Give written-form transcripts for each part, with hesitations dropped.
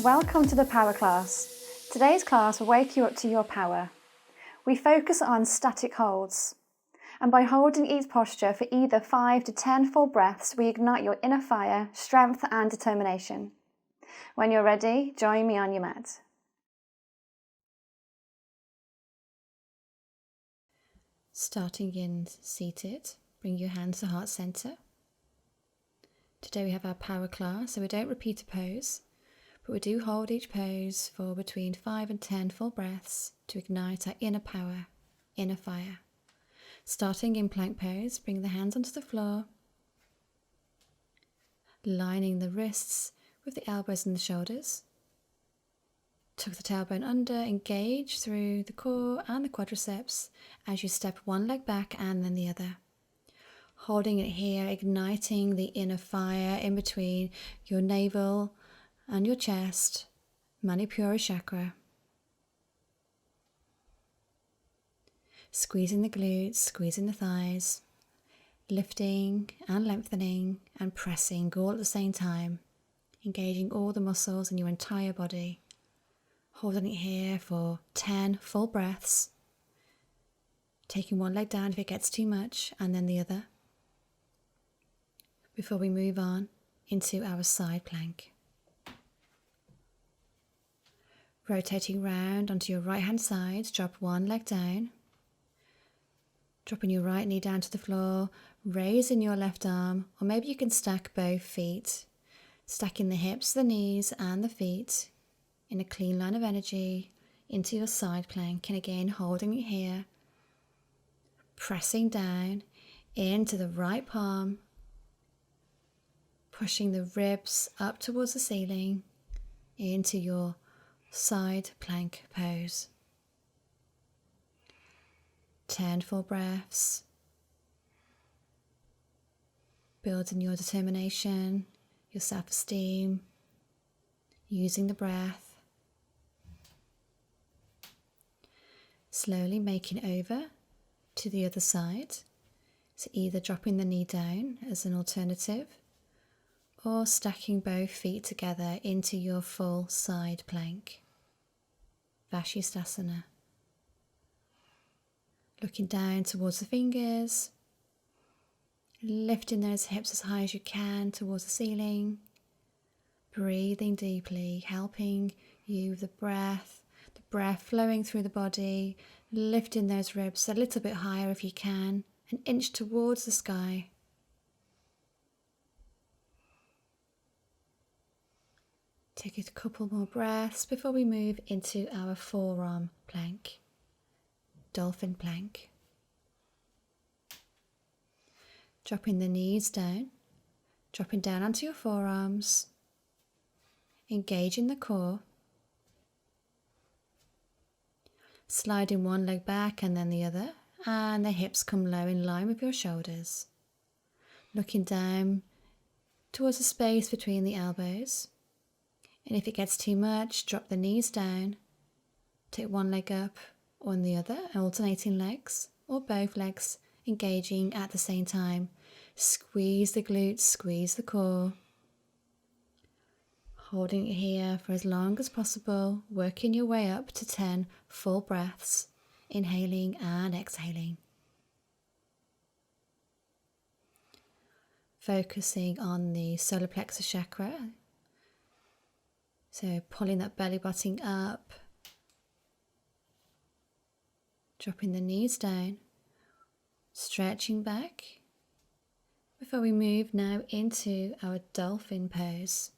Welcome to the Power Class. Today's class will wake you up to your power. We focus on static holds, and by holding each posture for either 5 to 10 full breaths, we ignite your inner fire, strength and determination. When you're ready, join me on your mat. Starting in seated, bring your hands to heart center. Today we have our power class, so we don't repeat a pose, but we do hold each pose for between 5 and 10 full breaths to ignite our inner power, inner fire. Starting in plank pose, bring the hands onto the floor, lining the wrists with the elbows and the shoulders. Tuck the tailbone under, engage through the core and the quadriceps as you step one leg back and then the other. Holding it here, igniting the inner fire in between your navel and your chest, Manipura chakra. Squeezing the glutes, squeezing the thighs, lifting and lengthening and pressing all at the same time, engaging all the muscles in your entire body. Holding it here for 10 full breaths, taking one leg down if it gets too much and then the other, before we move on into our side plank. Rotating round onto your right hand side, drop one leg down, dropping your right knee down to the floor, raising your left arm, or maybe you can stack both feet, stacking the hips, the knees and the feet in a clean line of energy into your side plank, and again holding it here, pressing down into the right palm, pushing the ribs up towards the ceiling into your side plank pose. 10 full breaths, building your determination, your self-esteem, using the breath. Slowly making over to the other side, so either dropping the knee down as an alternative or stacking both feet together into your full side plank, asana. Looking down towards the fingers, lifting those hips as high as you can towards the ceiling, breathing deeply, helping you with the breath flowing through the body, lifting those ribs a little bit higher if you can, an inch towards the sky. Take a couple more breaths before we move into our forearm plank, dolphin plank. Dropping the knees down, dropping down onto your forearms, engaging the core, sliding one leg back and then the other, and the hips come low in line with your shoulders. Looking down towards the space between the elbows, and if it gets too much, drop the knees down, take one leg up on the other, alternating legs or both legs engaging at the same time. Squeeze the glutes, squeeze the core. Holding it here for as long as possible, working your way up to 10 full breaths, inhaling and exhaling. Focusing on the Solar Plexus chakra, so pulling that belly button up, dropping the knees down, stretching back, before we move now into our dolphin pose.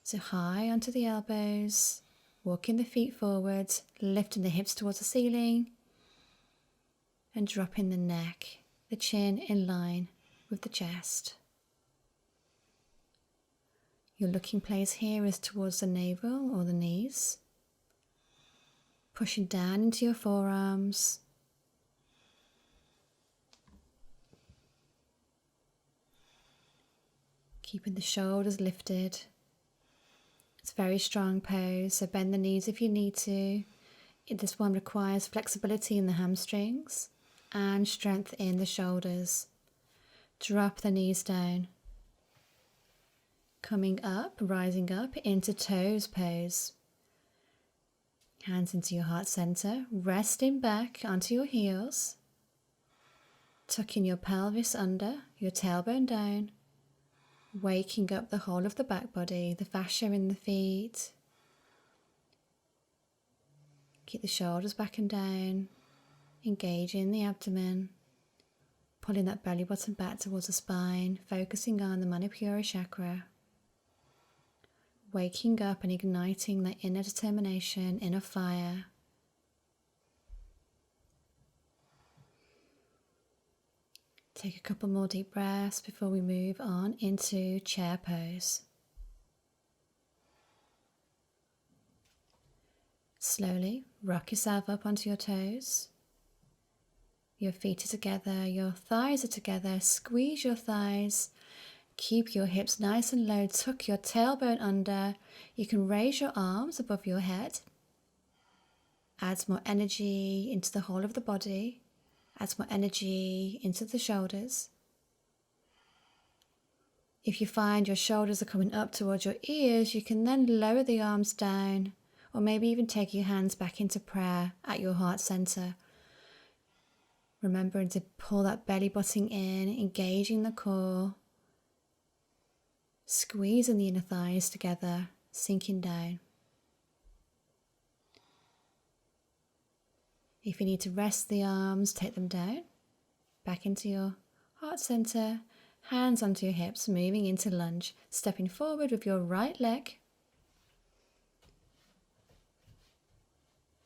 So high onto the elbows, walking the feet forwards, lifting the hips towards the ceiling, and dropping the neck, the chin in line with the chest. Your looking place here is towards the navel or the knees, pushing down into your forearms, keeping the shoulders lifted. It's a very strong pose, so bend the knees if you need to. This one requires flexibility in the hamstrings and strength in the shoulders. Drop the knees down. Coming up, rising up into toes pose. Hands into your heart center, resting back onto your heels. Tucking your pelvis under, your tailbone down. Waking up the whole of the back body, the fascia in the feet. Keep the shoulders back and down. Engaging the abdomen. Pulling that belly button back towards the spine, focusing on the Manipura chakra. Waking up and igniting that inner determination, inner fire. Take a couple more deep breaths before we move on into chair pose. Slowly rock yourself up onto your toes. Your feet are together, your thighs are together. Squeeze your thighs. Keep your hips nice and low. Tuck your tailbone under. You can raise your arms above your head. Adds more energy into the whole of the body. Adds more energy into the shoulders. If you find your shoulders are coming up towards your ears, you can then lower the arms down, or maybe even take your hands back into prayer at your heart center. Remembering to pull that belly button in, engaging the core, squeezing the inner thighs together, sinking down. If you need to rest the arms, take them down, back into your heart center, hands onto your hips, moving into lunge, stepping forward with your right leg.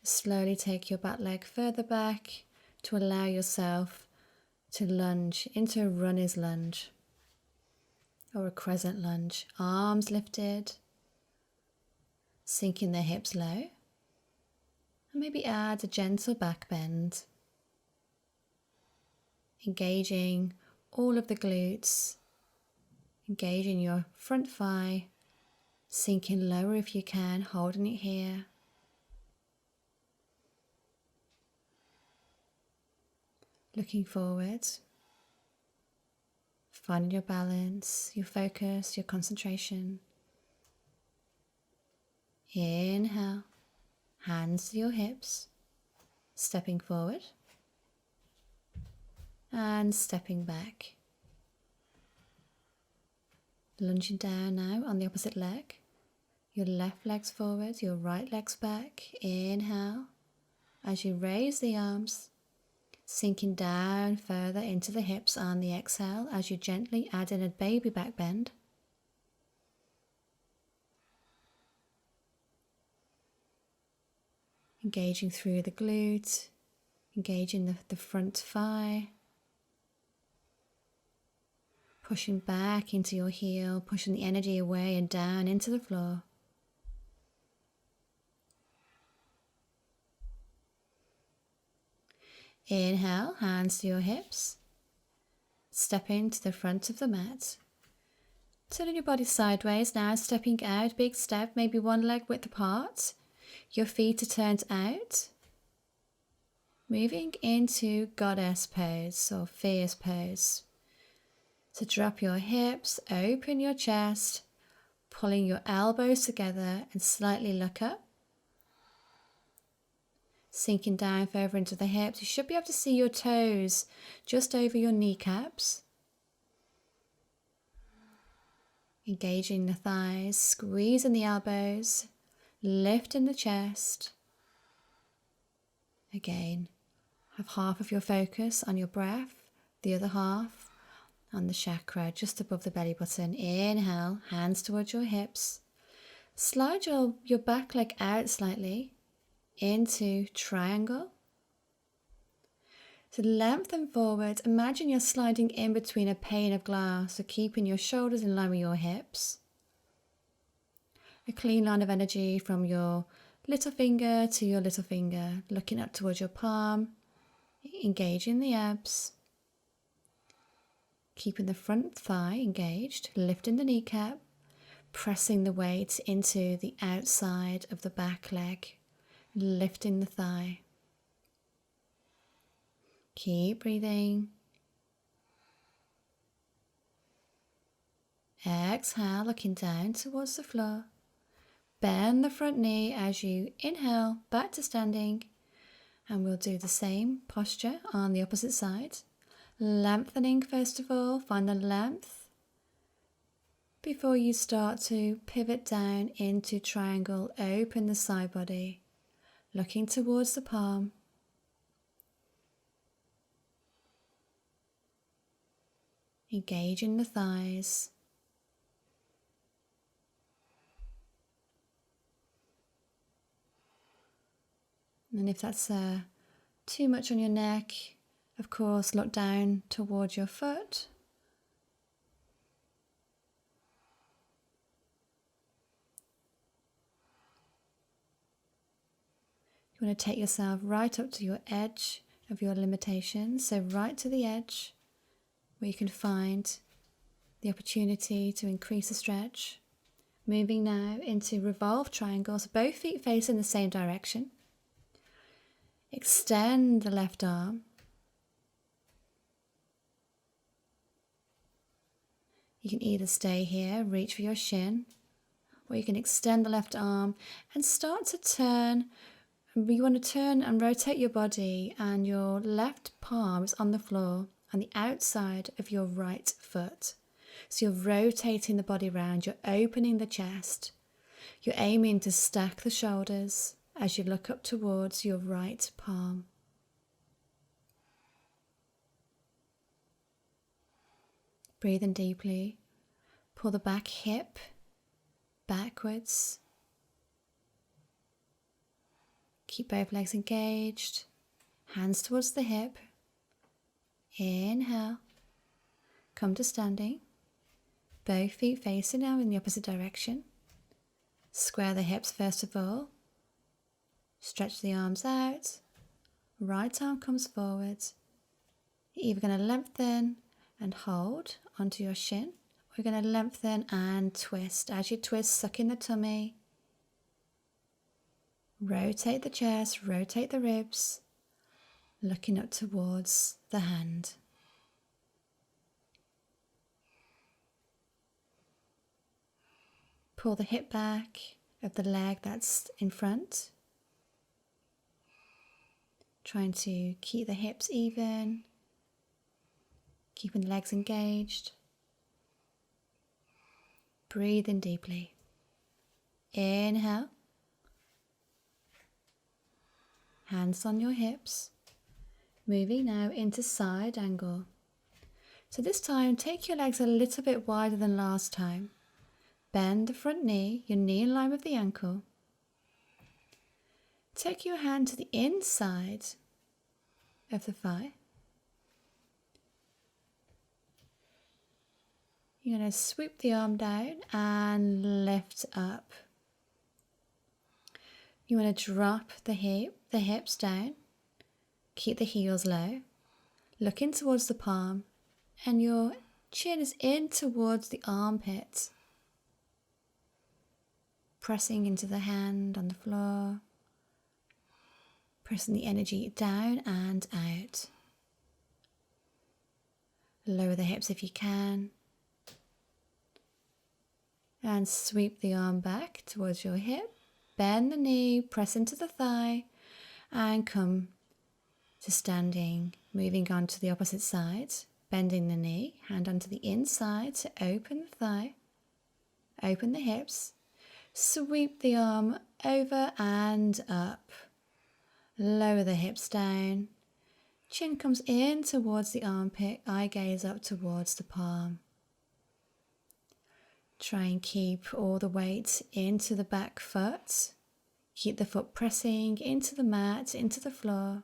Slowly take your back leg further back to allow yourself to lunge into a runner's lunge or a crescent lunge. Arms lifted, sinking the hips low, and maybe add a gentle back bend, engaging all of the glutes, engaging your front thigh, sinking lower if you can, holding it here. Looking forward, finding your balance, your focus, your concentration. Inhale, hands to your hips, stepping forward and stepping back. Lunging down now on the opposite leg. Your left leg's forward, your right leg's back. Inhale, as you raise the arms, sinking down further into the hips on the exhale as you gently add in a baby back bend. Engaging through the glute, engaging the front thigh. Pushing back into your heel, pushing the energy away and down into the floor. Inhale, hands to your hips. Stepping to the front of the mat. Turning your body sideways now, stepping out, big step, maybe one leg width apart. Your feet are turned out. Moving into goddess pose or fierce pose. So drop your hips, open your chest, pulling your elbows together and slightly look up. Sinking down further into the hips. You should be able to see your toes just over your kneecaps. Engaging the thighs, squeezing the elbows, lifting the chest. Again, have half of your focus on your breath, the other half on the chakra just above the belly button. Inhale, hands towards your hips. Slide your back leg out slightly into triangle. So lengthen forward. Imagine you're sliding in between a pane of glass, so keeping your shoulders in line with your hips. A clean line of energy from your little finger to your little finger, looking up towards your palm, engaging the abs. Keeping the front thigh engaged, lifting the kneecap, pressing the weight into the outside of the back leg, lifting the thigh. Keep breathing. Exhale, looking down towards the floor. Bend the front knee as you inhale back to standing. And we'll do the same posture on the opposite side. Lengthening first of all, find the length before you start to pivot down into triangle. Open the side body, looking towards the palm. Engaging the thighs. And if that's too much on your neck, of course, look down towards your foot. You want to take yourself right up to your edge of your limitations, so right to the edge where you can find the opportunity to increase the stretch. Moving now into revolved triangles, both feet facing the same direction. Extend the left arm. You can either stay here, reach for your shin, or you can extend the left arm and start to turn. You want to turn and rotate your body, and your left palm is on the floor on the outside of your right foot. So you're rotating the body around, you're opening the chest, you're aiming to stack the shoulders as you look up towards your right palm. Breathe in deeply. Pull the back hip backwards. Keep both legs engaged. Hands towards the hip. Inhale. Come to standing. Both feet facing now in the opposite direction. Square the hips first of all. Stretch the arms out. Right arm comes forward. You're either going to lengthen and hold onto your shin, or you're going to lengthen and twist. As you twist, suck in the tummy. Rotate the chest, rotate the ribs, looking up towards the hand. Pull the hip back of the leg that's in front. Trying to keep the hips even, keeping the legs engaged. Breathe in deeply. Inhale. Hands on your hips. Moving now into side angle. So this time, take your legs a little bit wider than last time. Bend the front knee, your knee in line with the ankle. Take your hand to the inside of the thigh. You're going to sweep the arm down and lift up. You want to drop the hips down. Keep the heels low. Looking towards the palm, and your chin is in towards the armpit. Pressing into the hand on the floor. Pressing the energy down and out. Lower the hips if you can. And sweep the arm back towards your hip. Bend the knee, press into the thigh, and come to standing. Moving on to the opposite side. Bending the knee, hand onto the inside to open the thigh. Open the hips. Sweep the arm over and up. Lower the hips down. Chin comes in towards the armpit, eye gaze up towards the palm. Try and keep all the weight into the back foot. Keep the foot pressing into the mat, into the floor.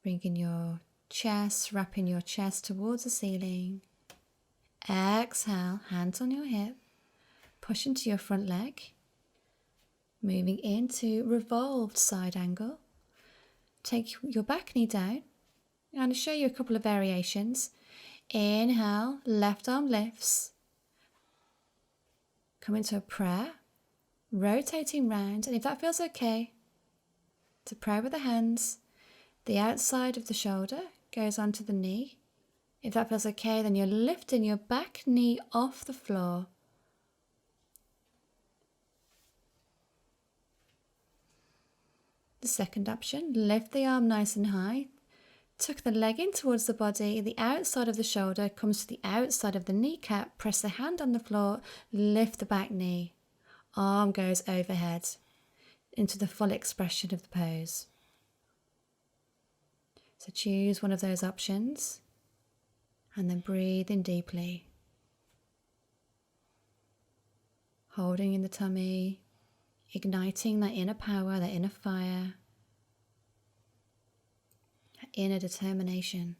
Bringing your chest, wrapping your chest towards the ceiling. Exhale, hands on your hip. Push into your front leg. Moving into revolved side angle. Take your back knee down. I'm going to show you a couple of variations. Inhale, left arm lifts. Come into a prayer. Rotating round. And if that feels okay, To pray with the hands, the outside of the shoulder goes onto the knee. If that feels okay, then you're lifting your back knee off the floor. The second option, lift the arm nice and high. Tuck the leg in towards the body. The outside of the shoulder comes to the outside of the kneecap. Press the hand on the floor. Lift the back knee. Arm goes overhead into the full expression of the pose. So choose one of those options and then breathe in deeply. Holding in the tummy, igniting that inner power, that inner fire, that inner determination.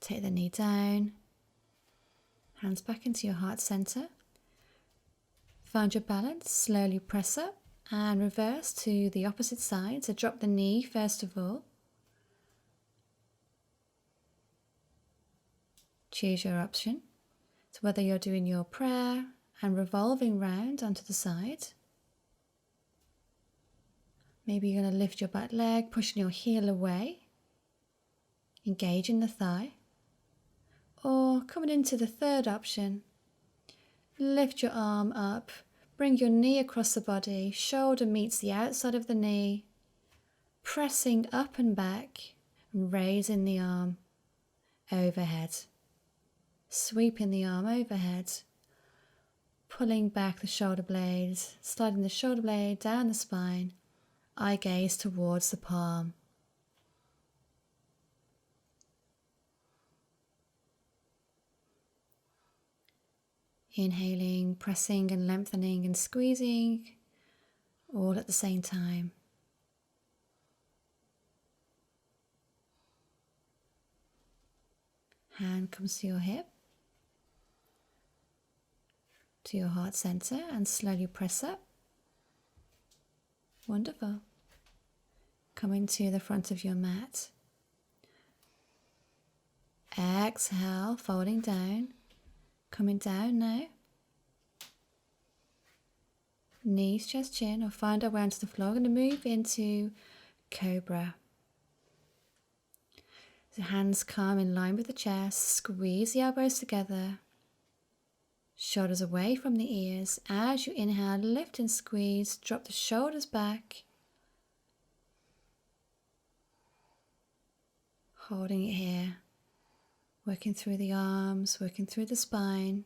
Take the knee down, hands back into your heart center. Find your balance, slowly press up and reverse to the opposite side. So drop the knee first of all. Choose your option. So whether you're doing your prayer and revolving round onto the side. Maybe you're going to lift your back leg, pushing your heel away, engaging the thigh. Or coming into the third option, lift your arm up, bring your knee across the body, shoulder meets the outside of the knee, pressing up and back, and raising the arm overhead. Sweeping the arm overhead, pulling back the shoulder blades, sliding the shoulder blade down the spine, eye gaze towards the palm. Inhaling, pressing and lengthening and squeezing, all at the same time. Hand comes to your hip, to your heart center, and slowly press up. Wonderful. Coming to the front of your mat. Exhale, folding down. Coming down now. Knees, chest, chin, or find our way onto the floor. We're going to move into Cobra. So hands calm in line with the chest. Squeeze the elbows together. Shoulders away from the ears. As you inhale, lift and squeeze. Drop the shoulders back. Holding it here. Working through the arms, working through the spine.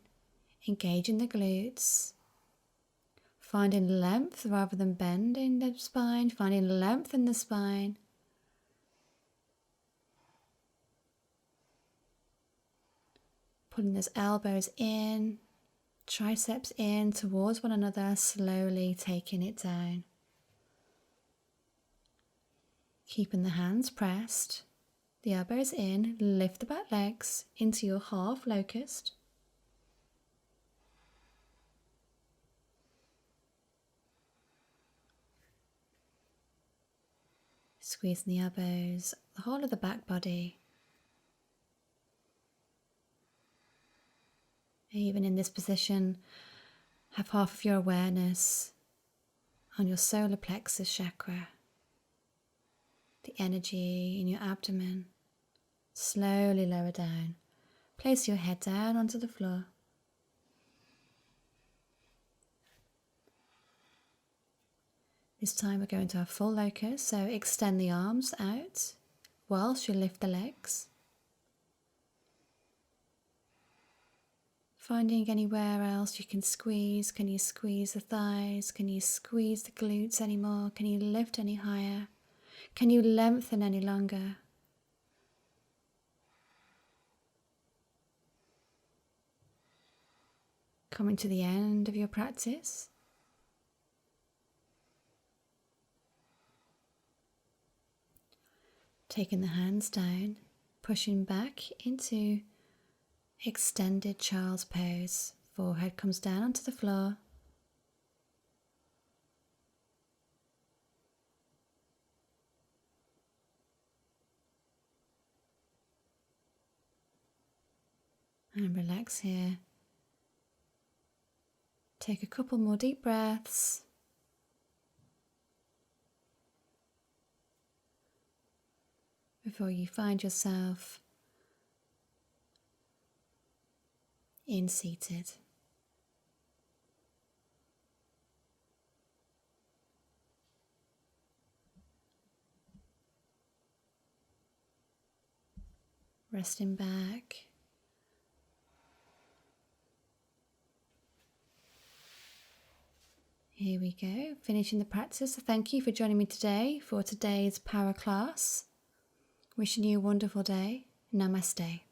Engaging the glutes. Finding length rather than bending the spine. Finding length in the spine. Pulling those elbows in. Triceps in towards one another, slowly taking it down. Keeping the hands pressed, the elbows in, lift the back legs into your half locust. Squeezing the elbows, the whole of the back body. Even in this position, have half of your awareness on your solar plexus chakra, the energy in your abdomen. Slowly lower down. Place your head down onto the floor. This time we're going to our full locust, so extend the arms out whilst you lift the legs. Finding anywhere else you can squeeze. Can you squeeze the thighs? Can you squeeze the glutes anymore? Can you lift any higher? Can you lengthen any longer? Coming to the end of your practice. Taking the hands down, pushing back into extended child's pose. Forehead comes down onto the floor. And relax here. Take a couple more deep breaths. Before you find yourself in seated. Resting back. Here we go, finishing the practice. So thank you for joining me today for today's power class. Wishing you a wonderful day. Namaste.